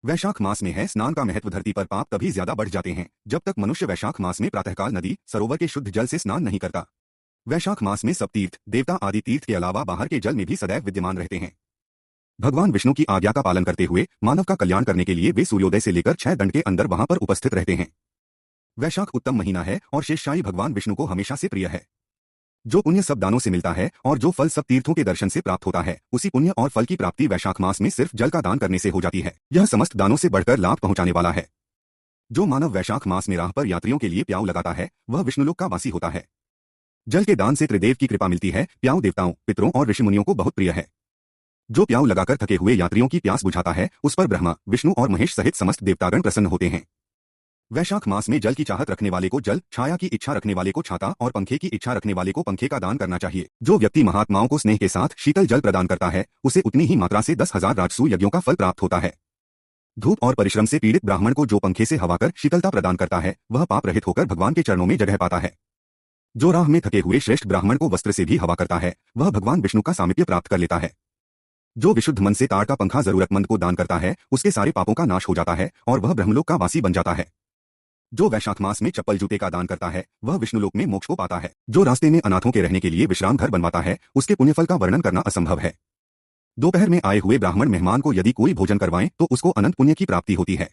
वैशाख मास में है स्नान का महत्व। धरती पर पाप तभी ज्यादा बढ़ जाते हैं जब तक मनुष्य वैशाख मास में प्रातःकाल नदी सरोवर के शुद्ध जल से स्नान नहीं करता। वैशाख मास में सब तीर्थ देवता आदि तीर्थ के अलावा बाहर के जल में भी सदैव विद्यमान रहते हैं। भगवान विष्णु की आज्ञा का पालन करते हुए मानव का कल्याण करने के लिए वे सूर्योदय से लेकर 6 दंड के अंदर वहां पर उपस्थित रहते हैं। वैशाख उत्तम महीना है और शेषशायी भगवान विष्णु को हमेशा से प्रिय है। जो पुण्य सब दानों से मिलता है और जो फल सब तीर्थों के दर्शन से प्राप्त होता है, उसी पुण्य और फल की प्राप्ति वैशाख मास में सिर्फ जल का दान करने से हो जाती है। यह समस्त दानों से बढ़कर लाभ पहुंचाने वाला है। जो मानव वैशाख मास में राह पर यात्रियों के लिए प्याऊ लगाता है वह विष्णुलोक का वासी होता है। जल के दान से त्रिदेव की कृपा मिलती है। प्याऊ देवताओं, पितरों और ऋषि मुनियों को बहुत प्रिय है। जो प्याऊ लगाकर थके हुए यात्रियों की प्यास बुझाता है उस पर ब्रह्मा, विष्णु और महेश सहित समस्त देवतागण प्रसन्न होते हैं। वैशाख मास में जल की चाहत रखने वाले को जल, छाया की इच्छा रखने वाले को छाता और पंखे की इच्छा रखने वाले को पंखे का दान करना चाहिए। जो व्यक्ति महात्माओं को स्नेह के साथ शीतल जल प्रदान करता है उसे उतनी ही मात्रा से 10,000 राजसूय यज्ञों का फल प्राप्त होता है। धूप और परिश्रम से पीड़ित ब्राह्मण को जो पंखे से हवा कर शीतलता प्रदान करता है वह पाप रहित होकर भगवान के चरणों में जगह पाता है। जो राह में थके हुए श्रेष्ठ ब्राह्मण को वस्त्र से भी हवा करता है वह भगवान विष्णु का सामीप्य प्राप्त कर लेता है। जो विशुद्ध मन से ताड़ का पंखा जरूरतमंद को दान करता है उसके सारे पापों का नाश हो जाता है और वह ब्रह्मलोक का वासी बन जाता है। जो वैशाख मास में चप्पल जूते का दान करता है वह विष्णुलोक में मोक्ष को पाता है। जो रास्ते में अनाथों के रहने के लिए विश्राम घर बनवाता है उसके पुण्यफल का वर्णन करना असंभव है। दोपहर में आए हुए ब्राह्मण मेहमान को यदि कोई भोजन करवाएं तो उसको अनंत पुण्य की प्राप्ति होती है।